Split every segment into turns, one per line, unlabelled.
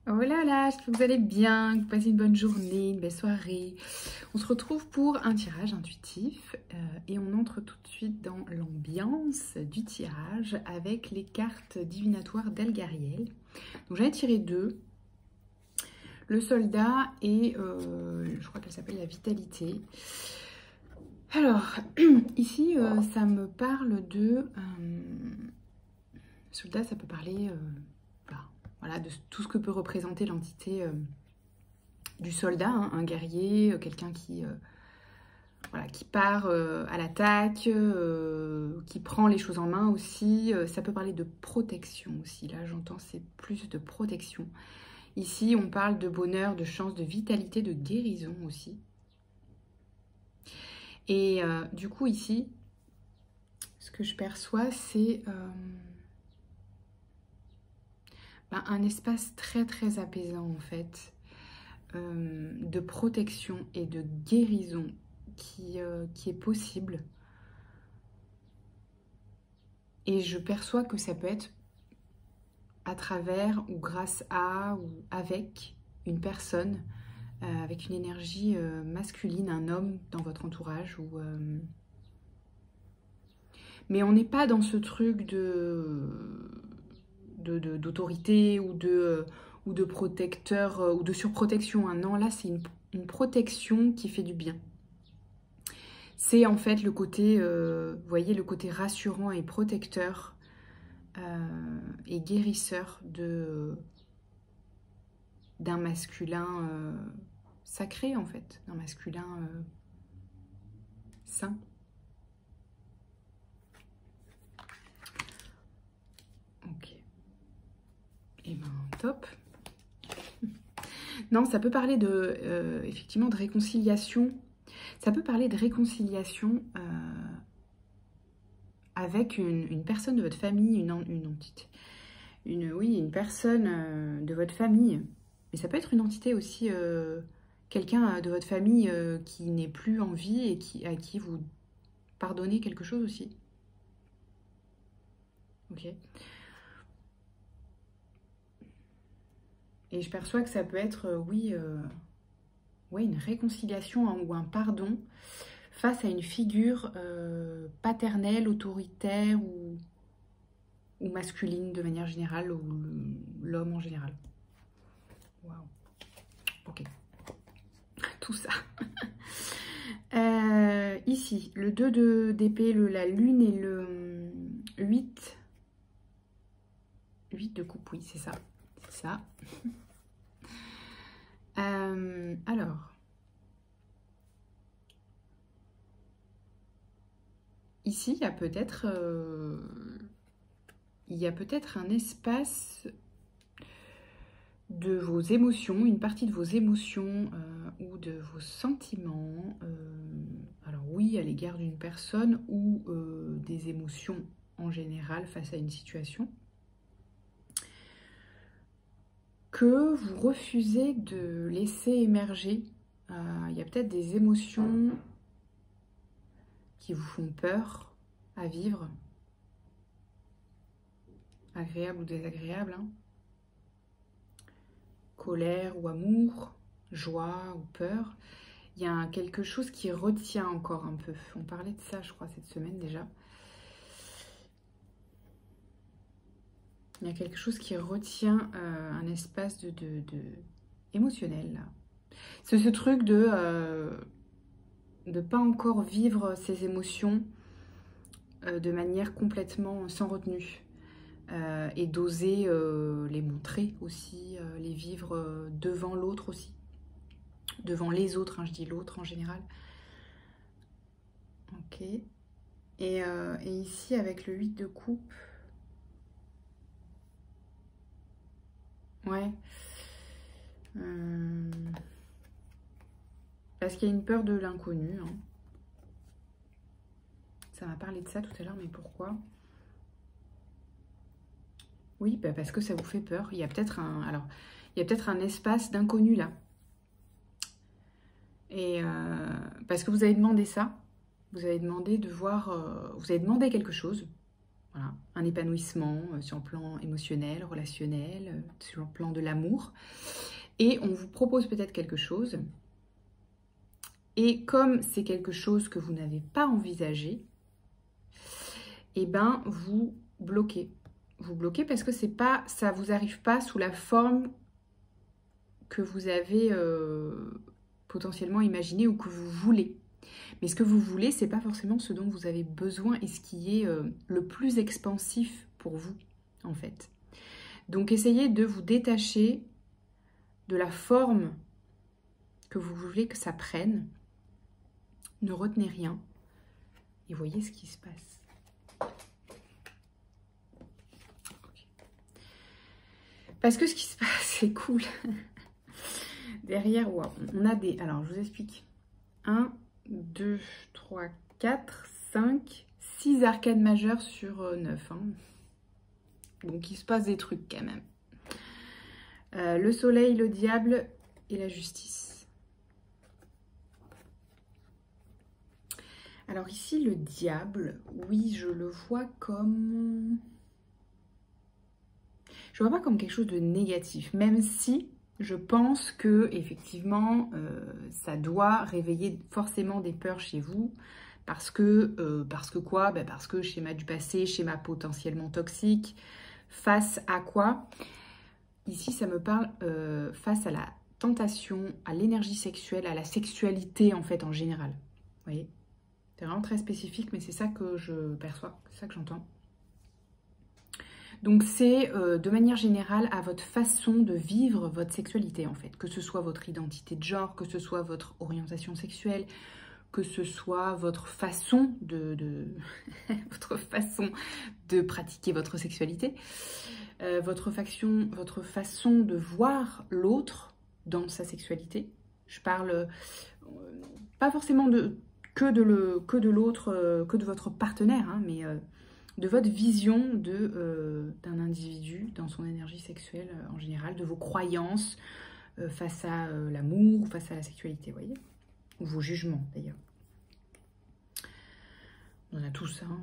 Oh là là, j'espère que vous allez bien, que vous passez une bonne journée, une belle soirée. On se retrouve pour un tirage intuitif et on entre tout de suite dans l'ambiance du tirage avec les cartes divinatoires d'Elgariel. Donc j'en ai tiré deux, le soldat et je crois qu'elle s'appelle la vitalité. Alors, ici, ça me parle de... soldat, ça peut parler... voilà, de tout ce que peut représenter l'entité du soldat, hein, un guerrier, quelqu'un qui, voilà, qui part à l'attaque, qui prend les choses en main aussi. Ça peut parler de protection aussi, là j'entends c'est plus de protection. Ici on parle de bonheur, de chance, de vitalité, de guérison aussi. Et du coup ici, ce que je perçois c'est... un espace très très apaisant en fait, de protection et de guérison qui est possible. Et je perçois que ça peut être à travers ou grâce à ou avec une personne, avec une énergie masculine, un homme dans votre entourage. Mais on n'est pas dans ce truc d'autorité ou de protecteur ou de surprotection. Hein. Non, là, c'est une protection qui fait du bien. C'est en fait le côté, vous voyez, le côté rassurant et protecteur et guérisseur d'un masculin sacré, en fait, d'un masculin sain. Ok. Et ben, top. Non, ça peut parler de, effectivement, de réconciliation. Ça peut parler de réconciliation avec une personne de votre famille, une entité. Oui, une personne de votre famille. Mais ça peut être une entité aussi, quelqu'un de votre famille qui n'est plus en vie et à qui vous pardonnez quelque chose aussi. Ok. Et je perçois que ça peut être, oui, ouais, une réconciliation hein, ou un pardon face à une figure paternelle, autoritaire ou masculine de manière générale, ou l'homme en général. Waouh. Ok. Tout ça. Ici, le 2 d'épée, la lune et le 8. 8 de coupe, oui, c'est ça. C'est ça. Alors. Ici, il y a peut-être un espace de vos émotions, une partie de vos émotions ou de vos sentiments. Alors oui, à l'égard d'une personne ou des émotions en général face à une situation. Que vous refusez de laisser émerger. Il y a peut-être des émotions qui vous font peur à vivre, agréable ou désagréable, hein. Colère ou amour, joie ou peur. Il y a quelque chose qui retient encore un peu. On parlait de ça, je crois, cette semaine déjà. Il y a quelque chose qui retient un espace émotionnel, là. C'est ce truc de pas encore vivre ses émotions de manière complètement sans retenue. Et d'oser les montrer aussi, les vivre devant l'autre aussi. Devant les autres, hein, je dis l'autre en général. Ok. Et ici, avec le 8 de coupe. Ouais. Parce qu'il y a une peur de l'inconnu. Hein. Ça m'a parlé de ça tout à l'heure, mais pourquoi ? Oui, bah parce que ça vous fait peur. Il y a peut-être un espace d'inconnu là. Et parce que vous avez demandé ça. Vous avez demandé de voir... vous avez demandé quelque chose. Voilà, un épanouissement sur le plan émotionnel, relationnel, sur le plan de l'amour. Et on vous propose peut-être quelque chose. Et comme c'est quelque chose que vous n'avez pas envisagé, eh ben vous bloquez. Vous bloquez parce que c'est pas, ça vous arrive pas sous la forme que vous avez potentiellement imaginé ou que vous voulez. Mais ce que vous voulez, c'est pas forcément ce dont vous avez besoin et ce qui est le plus expansif pour vous, en fait. Donc, essayez de vous détacher de la forme que vous voulez que ça prenne. Ne retenez rien et voyez ce qui se passe. Okay. Parce que ce qui se passe, c'est cool. Derrière, wow, on a des... Alors, je vous explique. 1, 2, 3, 4, 5, 6 arcades majeures sur 9. Hein. Donc, il se passe des trucs quand même. Le soleil, le diable et la justice. Alors ici, le diable, oui, je le vois comme... Je ne vois pas comme quelque chose de négatif, même si je pense que effectivement, ça doit réveiller forcément des peurs chez vous. Parce que quoi? Parce que schéma du passé, schéma potentiellement toxique. Face à quoi? Ici, ça me parle face à la tentation, à l'énergie sexuelle, à la sexualité en fait en général. Vous voyez? C'est vraiment très spécifique, mais c'est ça que je perçois, c'est ça que j'entends. Donc c'est de manière générale à votre façon de vivre votre sexualité en fait. Que ce soit votre identité de genre, que ce soit votre orientation sexuelle, que ce soit votre façon votre façon de pratiquer votre sexualité, votre façon de voir l'autre dans sa sexualité. Je parle pas forcément que de l'autre, que de votre partenaire, hein, mais de votre vision d'un individu dans son énergie sexuelle en général, de vos croyances face à l'amour, face à la sexualité, vous voyez, ou vos jugements d'ailleurs. On en a tous, hein.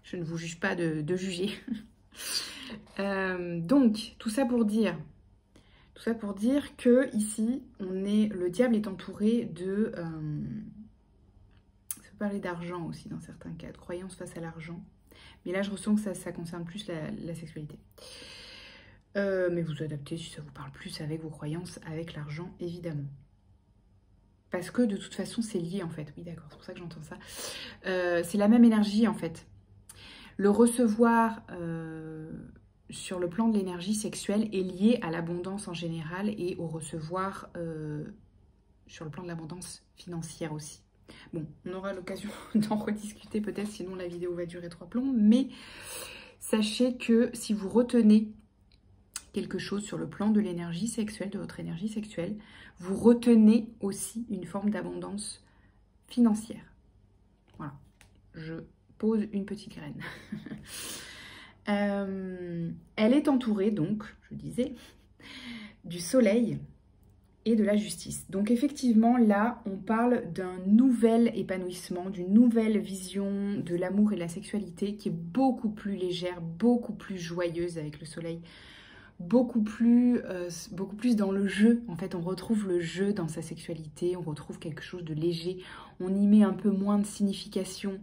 Je ne vous juge pas de juger. Donc, tout ça pour dire que ici, le diable est entouré de... ça peut parler d'argent aussi dans certains cas, de croyances face à l'argent. Mais là, je ressens que ça concerne plus la sexualité. Mais vous adaptez si ça vous parle plus avec vos croyances, avec l'argent, évidemment. Parce que de toute façon, c'est lié en fait. Oui, d'accord, c'est pour ça que j'entends ça. C'est la même énergie en fait. Le recevoir sur le plan de l'énergie sexuelle est lié à l'abondance en général et au recevoir sur le plan de l'abondance financière aussi. Bon, on aura l'occasion d'en rediscuter peut-être, sinon la vidéo va durer 3 plombs. Mais sachez que si vous retenez quelque chose sur le plan de l'énergie sexuelle, de votre énergie sexuelle, vous retenez aussi une forme d'abondance financière. Voilà, je pose une petite graine. Elle est entourée donc, je disais, du soleil et de la justice. Donc effectivement, là, on parle d'un nouvel épanouissement, d'une nouvelle vision de l'amour et de la sexualité qui est beaucoup plus légère, beaucoup plus joyeuse avec le soleil, beaucoup plus dans le jeu. En fait, on retrouve le jeu dans sa sexualité, on retrouve quelque chose de léger, on y met un peu moins de signification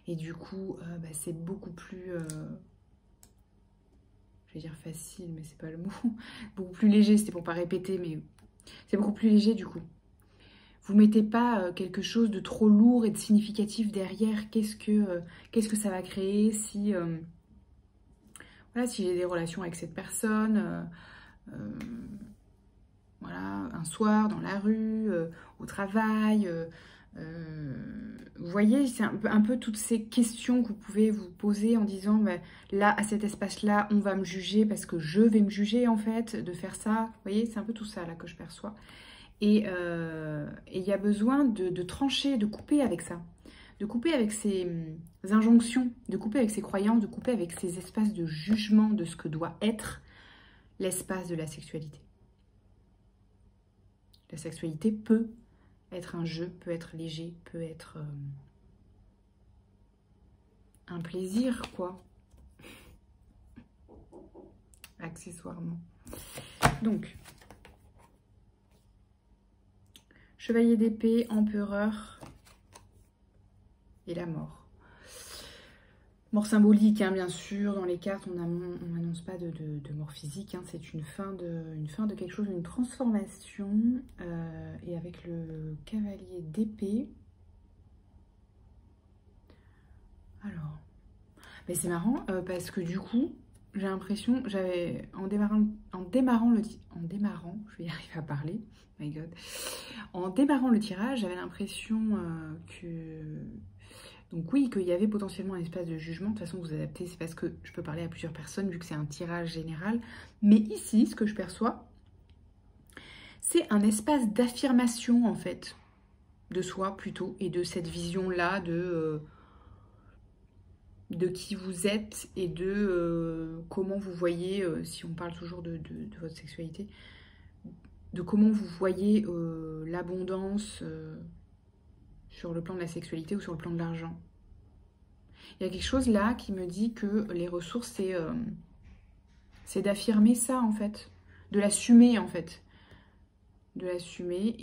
et du coup, c'est beaucoup plus... je vais dire facile, mais c'est pas le mot. Beaucoup plus léger, c'était pour pas répéter, mais... C'est beaucoup plus léger du coup. Vous mettez pas quelque chose de trop lourd et de significatif derrière. Qu'est-ce que ça va créer si, voilà, si j'ai des relations avec cette personne, voilà, un soir dans la rue, au travail. Vous voyez, c'est un peu toutes ces questions que vous pouvez vous poser en disant bah, là, à cet espace-là, on va me juger parce que je vais me juger en fait de faire ça. Vous voyez, c'est un peu tout ça là que je perçois. Et il y a besoin de trancher, de couper avec ça. De couper avec ces injonctions, de couper avec ces croyances, de couper avec ces espaces de jugement de ce que doit être l'espace de la sexualité. La sexualité peut être un jeu, peut être léger, peut être un plaisir, quoi. accessoirement. Donc, chevalier d'épée, empereur et la mort. Mort symbolique, hein, bien sûr. Dans les cartes, on n'annonce pas de mort physique. Hein, c'est une fin de quelque chose, une transformation. Et avec le cavalier d'épée. Alors, mais c'est marrant parce que du coup, j'ai l'impression, j'avais en démarrant, je vais y arriver à parler. My God. En démarrant le tirage, j'avais l'impression que donc oui, qu'il y avait potentiellement un espace de jugement. De toute façon, vous adaptez, c'est parce que je peux parler à plusieurs personnes, vu que c'est un tirage général. Mais ici, ce que je perçois, c'est un espace d'affirmation, en fait, de soi, plutôt, et de cette vision-là de qui vous êtes et de comment vous voyez, si on parle toujours de votre sexualité, de comment vous voyez l'abondance sur le plan de la sexualité ou sur le plan de l'argent. Il y a quelque chose là qui me dit que les ressources, c'est d'affirmer ça en fait, de l'assumer en fait, de l'assumer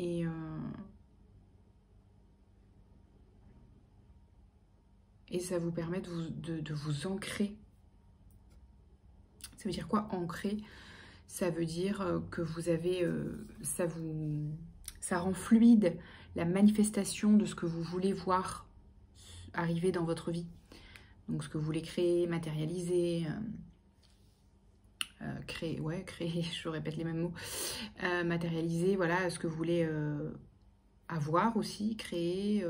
et ça vous permet de vous ancrer. Ça veut dire quoi, ancrer? Ça veut dire que vous avez, ça rend fluide la manifestation de ce que vous voulez voir arriver dans votre vie. Donc ce que vous voulez créer, matérialiser, créer, je répète les mêmes mots, matérialiser, voilà, ce que vous voulez avoir aussi, créer,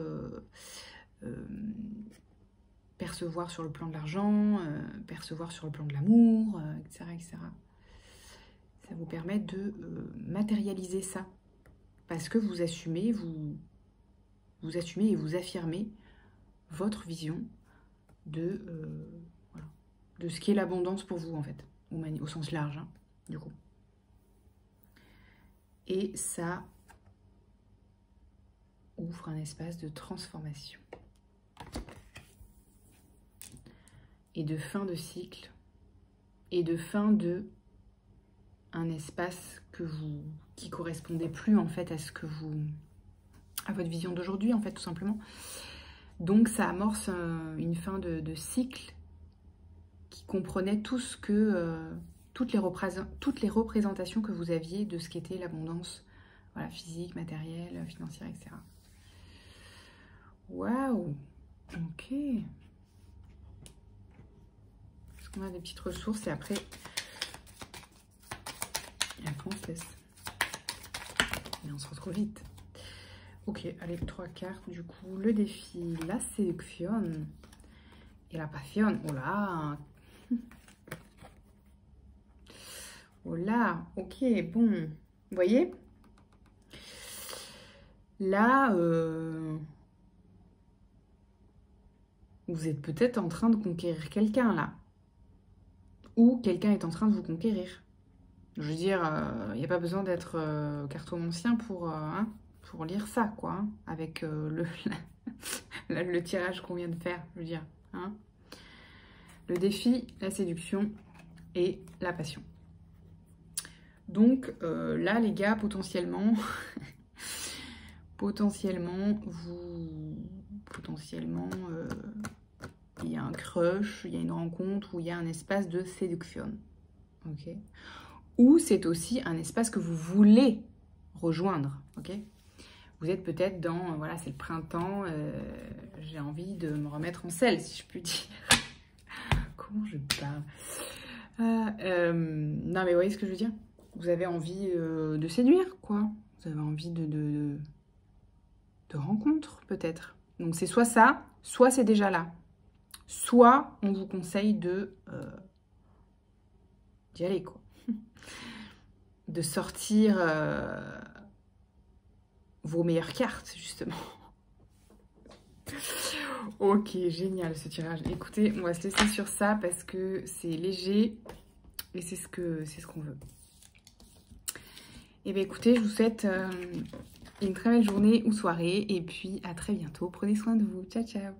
percevoir sur le plan de l'argent, percevoir sur le plan de l'amour, etc., etc. Ça vous permet de matérialiser ça. Parce que vous assumez, vous assumez et vous affirmez votre vision de, voilà, de ce qu'est l'abondance pour vous, en fait, au sens large, hein, du coup. Et ça ouvre un espace de transformation et de fin de cycle et de fin de un espace qui correspondait plus en fait à votre vision d'aujourd'hui, en fait, tout simplement. Donc ça amorce une fin de cycle qui comprenait tout ce que toutes les représentations que vous aviez de ce qu'était l'abondance, voilà, physique, matérielle, financière, etc. Waouh, ok. Est-ce qu'on a des petites ressources et après on se laisse. Et on se retrouve vite. Ok, allez, 3 cartes. Du coup, le défi, la séduction et la passion. Oh là. Oh là, ok, bon. Vous voyez? Là, vous êtes peut-être en train de conquérir quelqu'un, là. Ou quelqu'un est en train de vous conquérir. Je veux dire, il n'y a pas besoin d'être cartomancien pour lire ça, quoi. Hein, avec le tirage qu'on vient de faire, je veux dire. Hein. Le défi, la séduction et la passion. Donc là, les gars, potentiellement, il y a un crush, il y a une rencontre où il y a un espace de séduction. Ok. Ou c'est aussi un espace que vous voulez rejoindre, ok? Vous êtes peut-être dans, voilà, c'est le printemps, j'ai envie de me remettre en selle, si je puis dire. Comment je parle? Non, mais vous voyez ce que je veux dire? Vous avez envie de séduire, quoi. Vous avez envie de rencontre, peut-être. Donc c'est soit ça, soit c'est déjà là. Soit on vous conseille d'y aller, quoi. De sortir vos meilleures cartes, justement. Ok, génial ce tirage. Écoutez, on va se laisser sur ça parce que c'est léger et c'est ce qu'on veut. Et bien écoutez, je vous souhaite une très belle journée ou soirée et puis à très bientôt. Prenez soin de vous. Ciao, ciao.